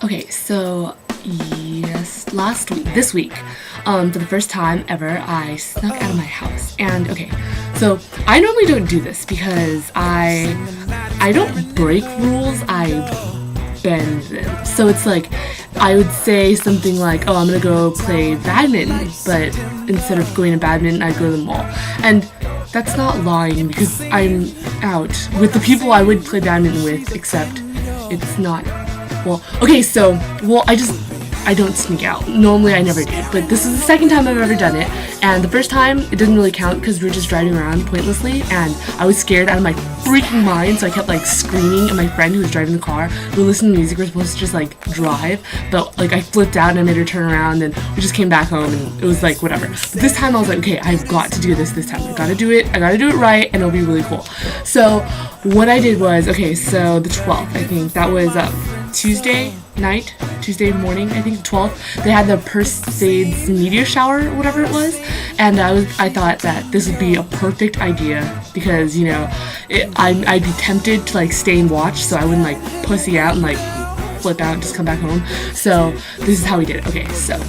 Okay, so this week, for the first time ever, I snuck out of my house. And okay, so I normally don't do this because I don't break rules, I bend them. So it's like, I would say something like, oh, I'm gonna go play badminton, but instead of going to badminton, I go to the mall. And that's not lying because I'm out with the people I would play badminton with, except it's not. Well, okay, so, I don't sneak out. Normally I never do, but this is the second time I've ever done it, and the first time it didn't really count because we were just driving around pointlessly, and I was scared out of my freaking mind, so I kept like screaming at my friend who was driving the car. We were listening to music, we were supposed to just like drive, but like I flipped out and I made her turn around, and we just came back home, and it was like whatever. But this time I was like, okay, I've got to do this time. I gotta do it right, and it'll be really cool. So what I did was, okay, so the 12th, I think, that was Tuesday morning, I think, the 12th, they had the Perseids meteor shower, or whatever it was, and I thought that this would be a perfect idea because, you know, I'd be tempted to like stay and watch, so I wouldn't like pussy out and like flip out and just come back home. So this is how we did it. Okay, so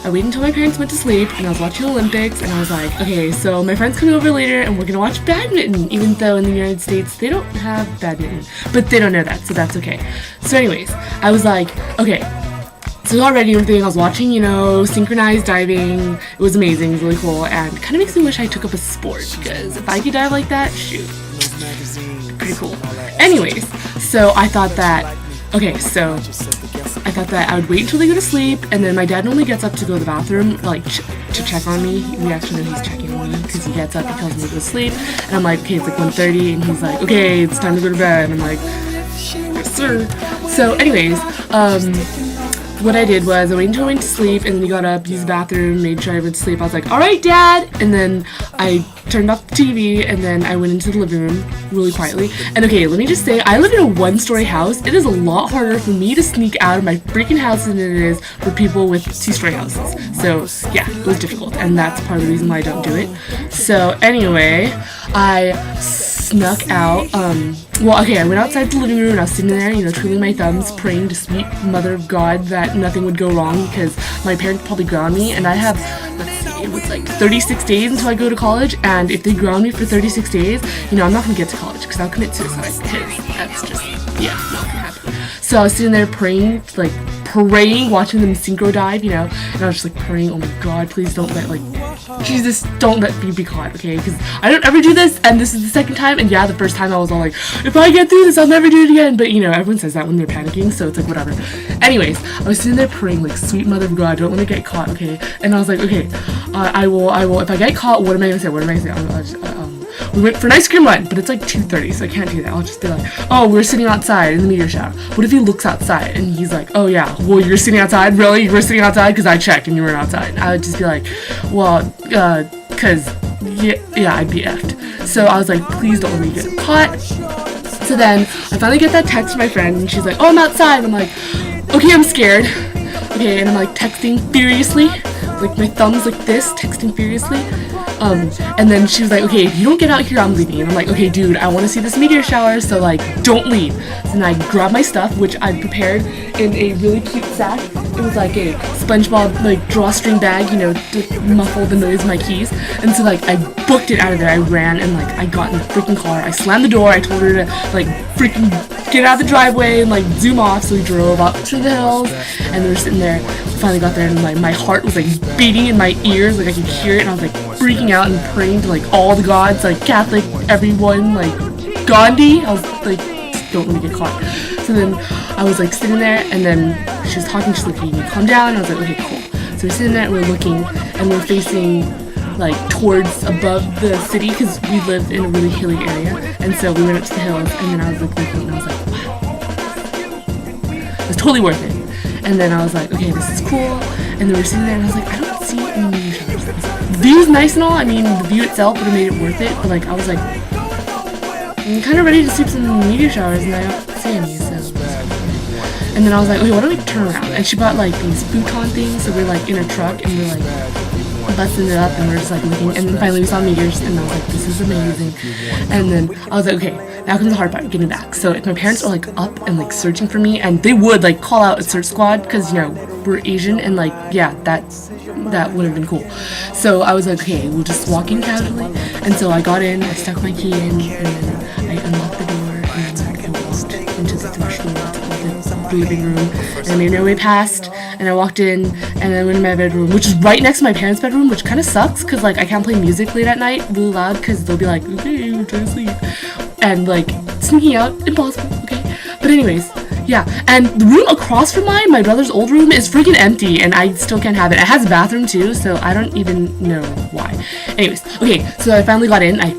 I waited until my parents went to sleep, and I was watching the Olympics, and I was like, okay, so my friend's coming over later, and we're gonna watch badminton, even though in the United States, they don't have badminton, but they don't know that, so that's okay. So anyways, I was like, okay, so I got ready and everything, I was watching, you know, synchronized diving, it was amazing, it was really cool, and it kind of makes me wish I took up a sport, because if I could dive like that, shoot, pretty cool. Anyways, so I thought that, okay, so I thought that I would wait until they go to sleep, and then my dad normally gets up to go to the bathroom, like, to check on me. We actually know he's checking on me, because he gets up and tells me to go to sleep, and I'm like, okay, it's like 1:30, and he's like, okay, it's time to go to bed, and I'm like, yes, sir. So, anyways, what I did was I waited until I went to sleep, and then he got up, used the bathroom, made sure I went to sleep. I was like, alright, Dad! And then I turned off the TV, and then I went into the living room really quietly. And okay, let me just say, I live in a one-story house. It is a lot harder for me to sneak out of my freaking house than it is for people with two-story houses. So, yeah, it was difficult, and that's part of the reason why I don't do it. So, anyway, I snuck out, I went outside the living room and I was sitting there, you know, twiddling my thumbs, praying to sweet Mother of God that nothing would go wrong because my parents probably ground me, and I have, let's see, it was like 36 days until I go to college, and if they ground me for 36 days, you know, I'm not going to get to college because I'll commit suicide because that's just, yeah, not going to happen. So I was sitting there praying, watching them synchro dive, you know, and I was just like praying, oh my God, please don't let, like, Jesus, don't let me be caught, okay, because I don't ever do this, and this is the second time, and yeah, the first time I was all like, if I get through this, I'll never do it again, but, you know, everyone says that when they're panicking, so it's like, whatever. Anyways, I was sitting there praying, like, sweet Mother of God, don't let me get caught, okay, and I was like, okay, I will, if I get caught, what am I gonna say, we went for an ice cream run, but it's like 2:30, so I can't do that. I'll just be like, oh, we're sitting outside in the meteor shower. What if he looks outside and he's like, oh yeah, well, you're sitting outside? Really? You were sitting outside? Because I checked and you weren't outside. I would just be like, well, because, yeah, I'd be effed. So I was like, please don't let me get caught. So then I finally get that text from my friend, and she's like, oh, I'm outside. I'm like, okay, I'm scared. Okay, and I'm like texting furiously, like my thumb's like this, texting furiously. And then she was like, okay, if you don't get out here, I'm leaving. And I'm like, okay, dude, I want to see this meteor shower, so like, don't leave. So then I grabbed my stuff, which I prepared in a really cute sack. It was like a SpongeBob, like, drawstring bag, you know, to muffle the noise of my keys. And so, like, I booked it out of there. I ran and, like, I got in the freaking car. I slammed the door. I told her to, like, freaking get out of the driveway and, like, zoom off. So we drove up to the hills, and we were sitting there. Finally got there, and, like, my heart was, like, beating in my ears. Like, I could hear it, and I was, like, freaking out and praying to, like, all the gods, like, Catholic, everyone, like, Gandhi. I was, like, don't let me get caught. So then I was like sitting there, and then she was talking, she's like, okay, you need to calm down. I was like, okay, cool. So we're sitting there, and we're looking, and we're facing like towards above the city because we lived in a really hilly area, and so we went up to the hills, and then I was like looking, and I was like, wow, it was totally worth it. And then I was like, okay, this is cool. And then we're sitting there, and I was like, I don't see any meteor showers. The view's nice and all, I mean, the view itself would have made it worth it, but like I was like, I'm kind of ready to see some meteor showers, and I don't see any, so. And then I was like, okay, why don't we turn around? And she bought like these futon things, so we're like in a truck, and we're like busting it up, and we're just like looking, and then finally we saw meteors, and I was like, this is amazing. And then I was like, okay, now comes the hard part, getting back. So if my parents are like up and like searching for me, and they would like call out a search squad because, you know, we're Asian, and like, yeah, that would have been cool. So I was like, okay, we'll just walk in casually. And so I got in, I stuck my key in, and then I unlocked the door, and then I walked into the threshold of the living room, and I made my way past, and I walked in, and I went in my bedroom, which is right next to my parents' bedroom, which kind of sucks, because like I can't play music late at night really loud, because they'll be like, okay, we're trying to sleep, and like sneaking out, impossible, okay? But anyways, yeah, and the room across from mine, my brother's old room, is freaking empty, and I still can't have it. It has a bathroom too, so I don't even know why. Anyways, okay, so I finally got in, I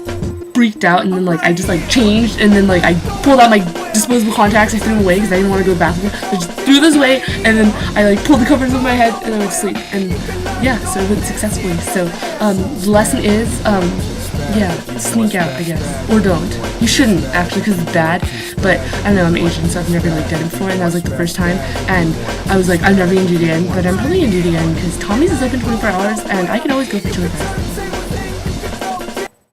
freaked out, and then like I just like changed, and then like I pulled out my disposable contacts, I threw them away because I didn't want to go to the bathroom. I just threw those away, and then I like pulled the covers over my head, and I went to sleep. And yeah, so it went successfully. So the lesson is yeah, sneak out, I guess, or don't. You shouldn't actually, because it's bad. But I don't know, I'm Asian, so I've never like done it before, and that was like the first time, and I was like, I'm never gonna do it again, but I'm probably gonna do it again because Tommy's is open 24 hours, and I can always go for 2 hours.